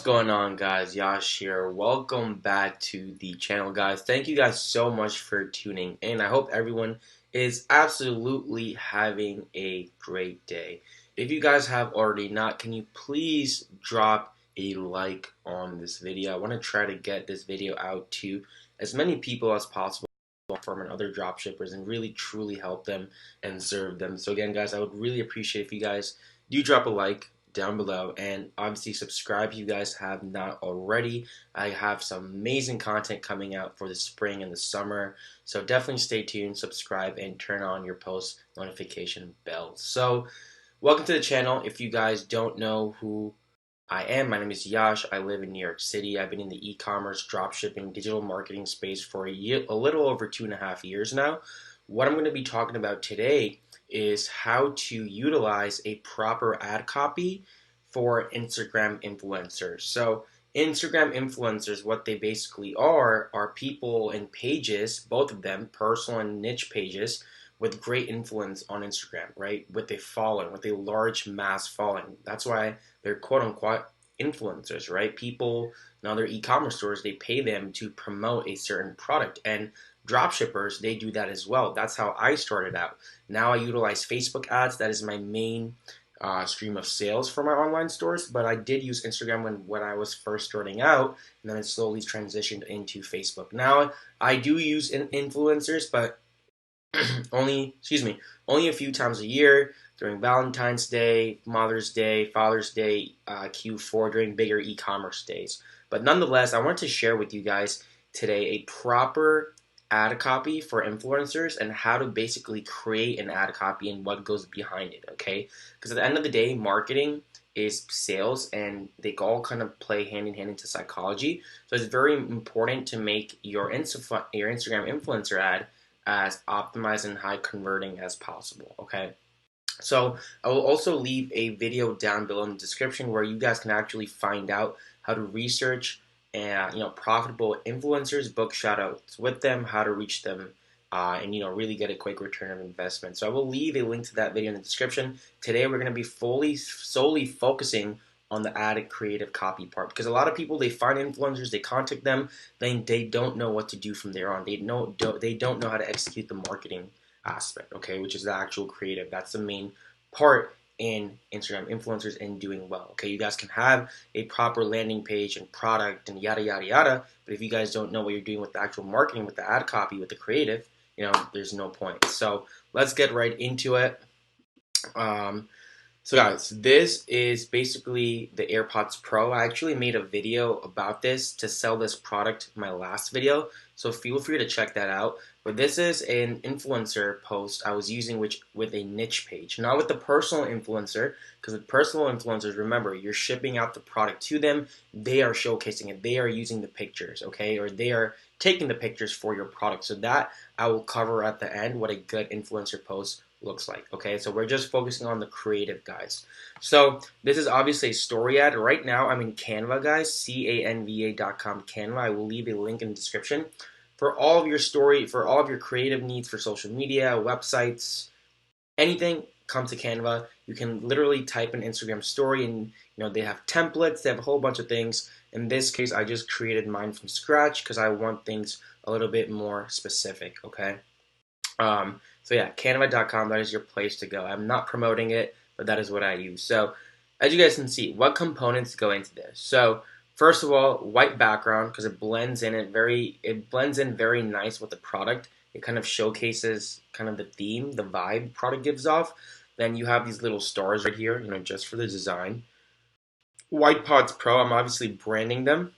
going on, guys? Yash here. Welcome back to the channel, guys. Thank you guys so much for tuning in. I hope everyone is absolutely having a great day. If you guys have already not, can you please drop a like on this video? I want to try to get this video out to as many people as possible from other dropshippers and really truly help them and serve them. So again, guys, I would really appreciate if you guys do drop a like down below, and obviously subscribe if you guys have not already. I have some amazing content coming out for the spring and the summer, so definitely stay tuned, subscribe, and turn on your post notification bell. So welcome to the channel. If you guys don't know who I am, my name is Yash. I live in New York City. I've been in the e-commerce, dropshipping, digital marketing space for a little over 2.5 years now. What I'm going to be talking about today is how to utilize a proper ad copy for Instagram influencers. So Instagram influencers, what they basically are people and pages, both of them, personal and niche pages, with great influence on Instagram, right? With a following, with a large mass following. That's why they're quote unquote influencers, right? People in other e-commerce stores, they pay them to promote a certain product, and dropshippers, they do that as well. That's how I started out. Now I utilize Facebook ads. That is my main stream of sales for my online stores, but I did use Instagram when I was first starting out, and then it slowly transitioned into Facebook. Now I do use influencers, but only a few times a year, during Valentine's Day, Mother's Day, Father's Day, Q4, during bigger e-commerce days. But nonetheless, I want to share with you guys today a proper ad copy for influencers and how to basically create an ad copy and what goes behind it, okay? Because at the end of the day, marketing is sales, and they all kind of play hand in hand into psychology. So it's very important to make your Instagram influencer ad as optimized and high converting as possible, okay? So I will also leave a video down below in the description where you guys can actually find out how to research and profitable influencers, book shoutouts with them, how to reach them, and really get a quick return of investment. So I will leave a link to that video in the description. Today we're going to be solely focusing on the ad creative copy part, because a lot of people, they find influencers, they contact them, then they don't know what to do from there on. They don't know how to execute the marketing aspect, okay, which is the actual creative. That's the main part in Instagram influencers and doing well. Okay, you guys can have a proper landing page and product and yada yada yada, but if you guys don't know what you're doing with the actual marketing, with the ad copy, with the creative, there's no point. So let's get right into it. So guys, this is basically the AirPods Pro. I actually made a video about this to sell this product in my last video, so feel free to check that out. But this is an influencer post I was using with a niche page, not with the personal influencer, because with personal influencers, remember, you're shipping out the product to them, they are showcasing it, they are using the pictures, okay, or they are taking the pictures for your product. So that I will cover at the end, what a good influencer post looks like, okay? So we're just focusing on the creative, guys. So this is obviously a story ad. Right now I'm in Canva, guys, canva.com, Canva. I will leave a link in the description for all of your story, for all of your creative needs for social media, websites, anything. Come to Canva. You can literally type an Instagram story, and they have templates, they have a whole bunch of things. In this case, I just created mine from scratch because I want things a little bit more specific, okay? So yeah, canva.com, that is your place to go. I'm not promoting it, but that is what I use. So as you guys can see, what components go into this? So first of all, white background, because it blends in very nice with the product. It kind of showcases kind of the theme, the vibe product gives off. Then you have these little stars right here, just for the design. White Pods Pro, I'm obviously branding them.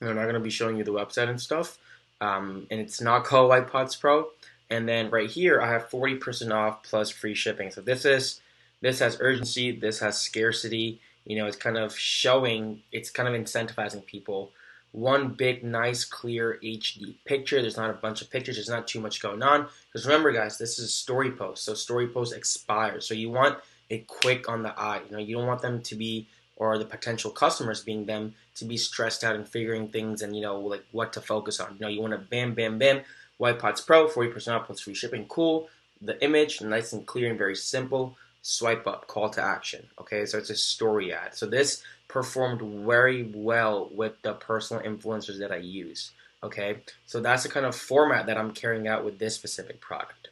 I'm not going to be showing you the website and stuff. And it's not called White Pods Pro. And then right here, I have 40% off plus free shipping. So this has urgency, this has scarcity. It's kind of showing, it's kind of incentivizing people. One big, nice, clear HD picture. There's not a bunch of pictures. There's not too much going on. Because remember, guys, this is a story post. So story posts expire. So you want it quick on the eye. You don't want them to be, or the potential customers being them, to be stressed out and figuring things and, like what to focus on. You want to bam, bam, bam. White Pods Pro, 40% off plus free shipping. Cool. The image, nice and clear and very simple. Swipe up, call to action. Okay, so it's a story ad. So this performed very well with the personal influencers that I use. Okay, so that's the kind of format that I'm carrying out with this specific product.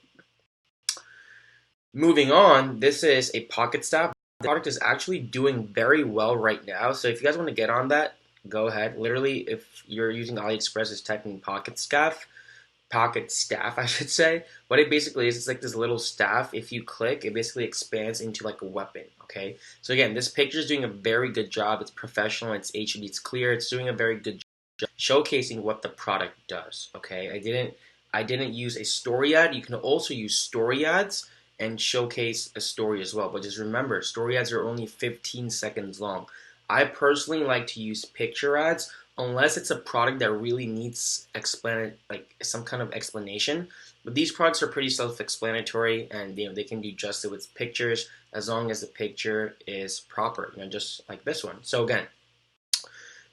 Moving on, this is a pocket staff. The product is actually doing very well right now. So if you guys want to get on that, go ahead. Literally, if you're using AliExpress, just type in pocket staff, I should say. What it basically is, it's like this little staff. If you click, it basically expands into like a weapon. Okay. So again, this picture is doing a very good job. It's professional. It's HD. It's clear. It's doing a very good job showcasing what the product does. Okay. I didn't use a story ad. You can also use story ads and showcase a story as well. But just remember, story ads are only 15 seconds long. I personally like to use picture ads unless it's a product that really needs some kind of explanation. But these products are pretty self-explanatory, and they can be adjusted with pictures as long as the picture is proper, just like this one. So again,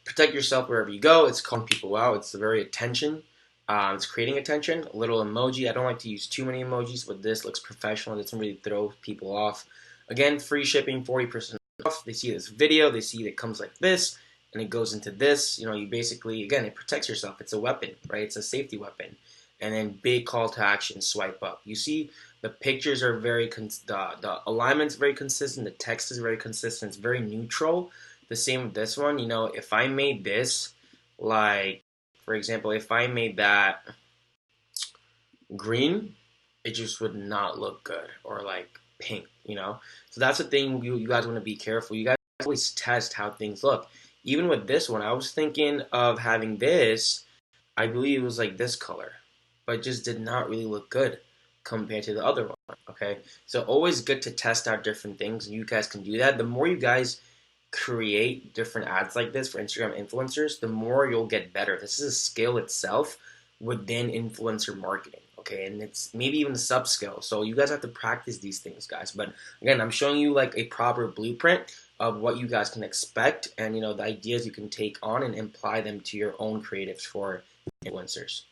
protect yourself wherever you go. It's calling people out. It's very attention. It's creating attention. A little emoji. I don't like to use too many emojis, but this looks professional. It doesn't really throw people off. Again, free shipping, 40% off. They see this video. They see it comes like this, and it goes into this. You basically, again, it protects yourself. It's a weapon, right? It's a safety weapon. And then big call to action, swipe up. You see the pictures are the alignment's very consistent. The text is very consistent. It's very neutral. The same with this one. If I made this, like, for example, if I made that green, it just would not look good, or like pink, So that's the thing you guys want to be careful. You guys always test how things look. Even with this one, I was thinking of having this, I believe it was like this color, but it just did not really look good compared to the other one, okay? So always good to test out different things, and you guys can do that. The more you guys create different ads like this for Instagram influencers, the more you'll get better. This is a skill itself within influencer marketing, okay? And it's maybe even a sub skill. So you guys have to practice these things, guys. But again, I'm showing you like a proper blueprint of what you guys can expect, and the ideas you can take on and apply them to your own creatives for influencers.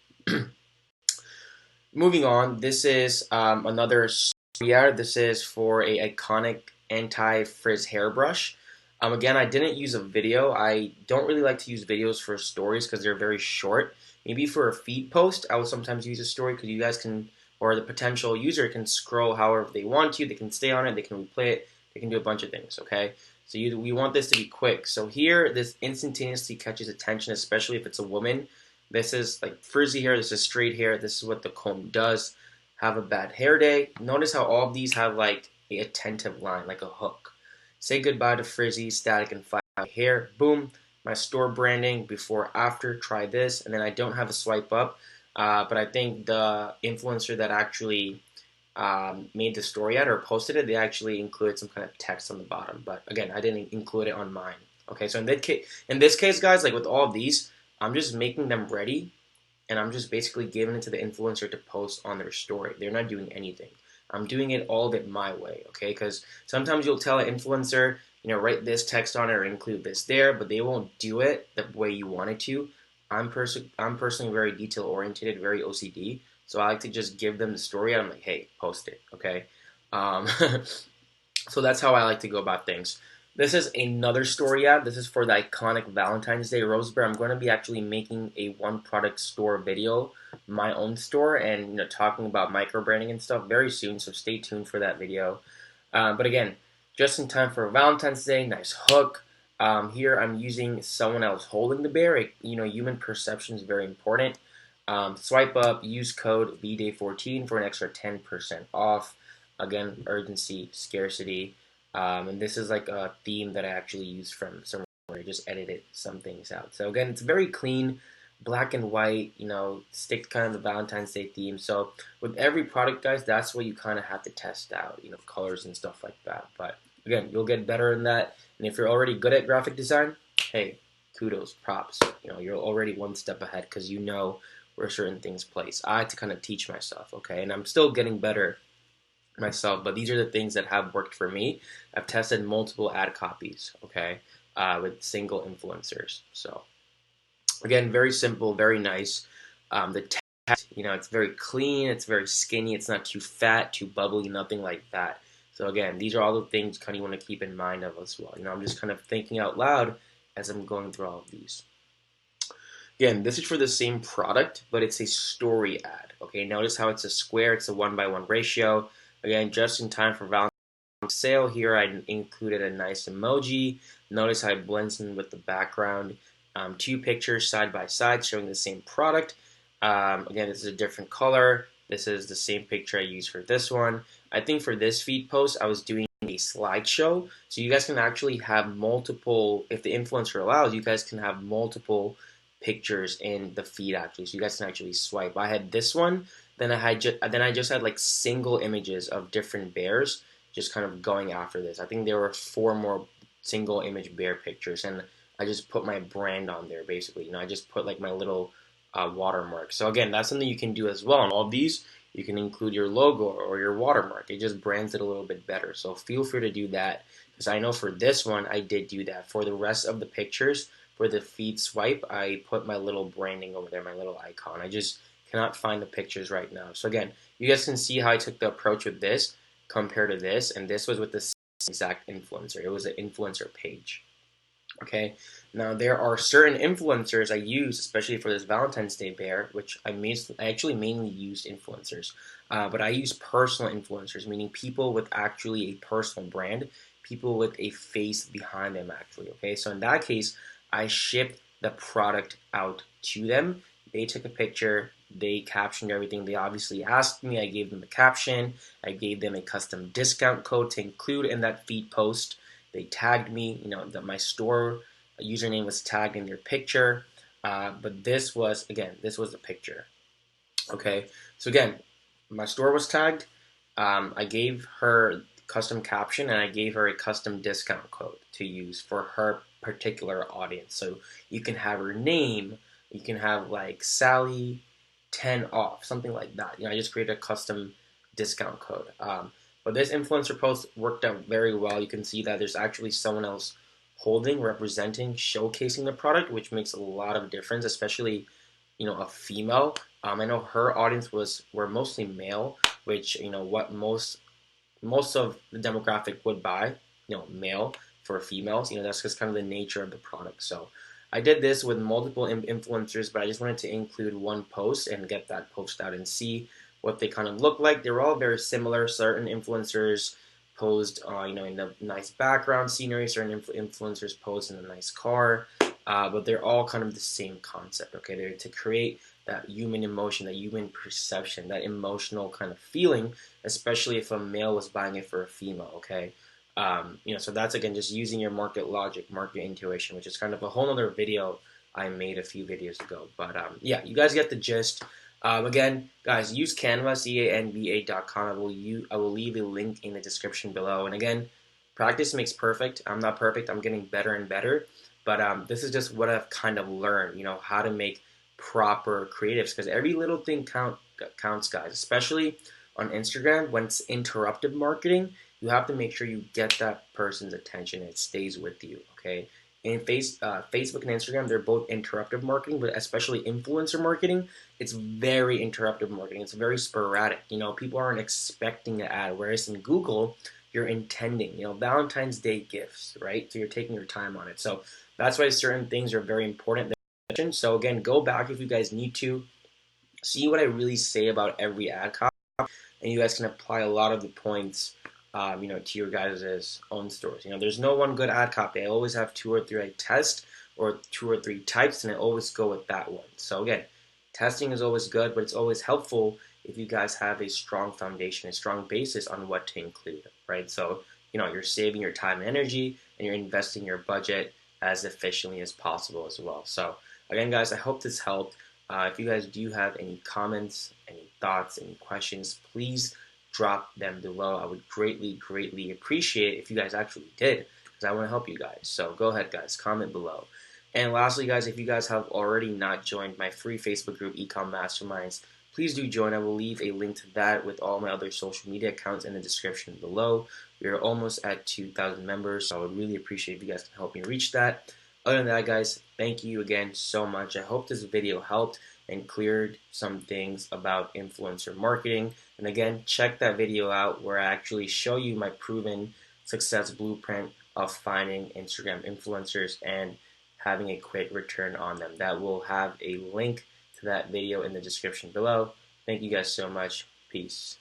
Moving on, this is another story ad. This is for a iconic anti-frizz hairbrush. Again, I didn't use a video. I don't really like to use videos for stories because they're very short. Maybe for a feed post, I will sometimes use a story because you guys can, or the potential user can scroll however they want to. They can stay on it. They can replay it. They can do a bunch of things, okay? So we want this to be quick. So here, this instantaneously catches attention, especially if it's a woman. This is like frizzy hair. This is straight hair. This is what the comb does. Have a bad hair day. Notice how all of these have like a attentive line, like a hook. Say goodbye to frizzy, static, and flat hair. Boom. My store branding, before, after. Try this. And then I don't have a swipe up. But I think the influencer that actually made the story ad or posted it, they actually included some kind of text on the bottom. But again, I didn't include it on mine. Okay, so in this case, guys, like with all of these, I'm just making them ready, and I'm just basically giving it to the influencer to post on their story. They're not doing anything. I'm doing it all of it my way, okay? Because sometimes you'll tell an influencer, write this text on it or include this there, but they won't do it the way you want it to. I'm personally very detail-oriented, very OCD, so I like to just give them the story, and I'm like, hey, post it, okay? So that's how I like to go about things. This is another story ad. This is for the iconic Valentine's Day Rose Bear. I'm going to be actually making a one product store video, my own store, and talking about micro branding and stuff very soon. So stay tuned for that video. But again, just in time for Valentine's Day, nice hook. Here I'm using someone else holding the bear. Human perception is very important. Swipe up. Use code VDAY14 for an extra 10% off. Again, urgency, scarcity. And this is like a theme that I actually used from somewhere. I just edited some things out. So again, it's very clean, black and white, stick kind of the Valentine's Day theme. So with every product, guys, that's what you kind of have to test out, colors and stuff like that. But again, you'll get better in that. And if you're already good at graphic design, hey, kudos, props. You're already one step ahead because you know where certain things place. I had to kind of teach myself, okay? And I'm still getting better myself, but these are the things that have worked for me. I've tested multiple ad copies, okay, with single influencers. So again, very simple, very nice. The text, it's very clean, it's very skinny, it's not too fat, too bubbly, nothing like that. So again, these are all the things kind of you want to keep in mind of as well. I'm just kind of thinking out loud as I'm going through all of these. Again, this is for the same product, but it's a story ad. Okay, notice how it's a square, it's a 1:1 ratio. Again, just in time for Valentine's sale here, I included a nice emoji. Notice how it blends in with the background. Two pictures side by side showing the same product. Again, this is a different color. This is the same picture I used for this one. I think for this feed post, I was doing a slideshow. So you guys can actually have multiple, if the influencer allows, you guys can have multiple pictures in the feed actually. So you guys can actually swipe. I had this one, then I just had like single images of different bears just kind of going after this. I think there were 4 more single image bear pictures, and I just put my brand on there basically. I just put like my little watermark. So again, that's something you can do as well. On all these, you can include your logo or your watermark. It just brands it a little bit better. So feel free to do that, because I know for this one, I did do that. For the rest of the pictures, for the feed swipe, I put my little branding over there, my little icon. I just cannot find the pictures right now. So again, you guys can see how I took the approach with this compared to this, and this was with the exact influencer. It was an influencer page. Okay, now there are certain influencers I use, especially for this Valentine's Day bear, which I actually mainly used influencers, but I use personal influencers, meaning people with actually a personal brand, people with a face behind them actually. Okay, so in that case, I shipped the product out to them. They took a picture, they captioned everything. They obviously asked me, I gave them a caption, I gave them a custom discount code to include in that feed post. They tagged me, that my store username was tagged in their picture. But this was the picture. Okay, so again, my store was tagged. I gave her custom caption, and I gave her a custom discount code to use for her particular audience. So you can have her name, you can have like Sally 10 off, something like that. I just created a custom discount code. But this influencer post worked out very well. You can see that there's actually someone else holding, representing, showcasing the product, which makes a lot of difference, especially a female. I know her audience were mostly male, which what most of the demographic would buy, male for females. That's just kind of the nature of the product. So I did this with multiple influencers, but I just wanted to include one post and get that post out and see what they kind of look like. They're all very similar. Certain influencers posed, in a nice background scenery. Certain influencers posed in a nice car, but they're all kind of the same concept. Okay, they're to create that human emotion, that human perception, that emotional kind of feeling, especially if a male was buying it for a female. Okay, so that's again just using your market logic, market intuition, which is kind of a whole other video I made a few videos ago. But yeah, you guys get the gist. Again, guys, use Canva, canva.com. I will leave a link in the description below. And again, practice makes perfect. I'm not perfect. I'm getting better and better. But this is just what I've kind of learned. How to make proper creatives, because every little thing counts, guys. Especially on Instagram, when it's interruptive marketing, you have to make sure you get that person's attention and it stays with you. Okay. In Facebook and Instagram, they're both interruptive marketing, but especially influencer marketing, it's very interruptive marketing. It's very sporadic. People aren't expecting an ad, whereas in Google, you're intending, Valentine's Day gifts, right? So you're taking your time on it. So that's why certain things are very important. So again, go back if you guys need to, see what I really say about every ad copy, and you guys can apply a lot of the points to your guys' own stores. There's no one good ad copy. I always have 2 or 3 I test, or 2 or 3 types, and I always go with that one. So again, testing is always good, but it's always helpful if you guys have a strong foundation, a strong basis on what to include, right? So, you're saving your time and energy, and you're investing your budget as efficiently as possible as well. So again, guys, I hope this helped. If you guys do have any comments, any thoughts, any questions, please drop them below. I would greatly, greatly appreciate if you guys actually did, because I want to help you guys. So go ahead, guys, comment below. And lastly, guys, if you guys have already not joined my free Facebook group, Ecom Masterminds, please do join. I will leave a link to that with all my other social media accounts in the description below. We are almost at 2,000 members, so I would really appreciate if you guys can help me reach that. Other than that, guys, thank you again so much. I hope this video helped and cleared some things about influencer marketing. And again, check that video out where I actually show you my proven success blueprint of finding Instagram influencers and having a quick return on them. That will have a link to that video in the description below. Thank you guys so much. Peace.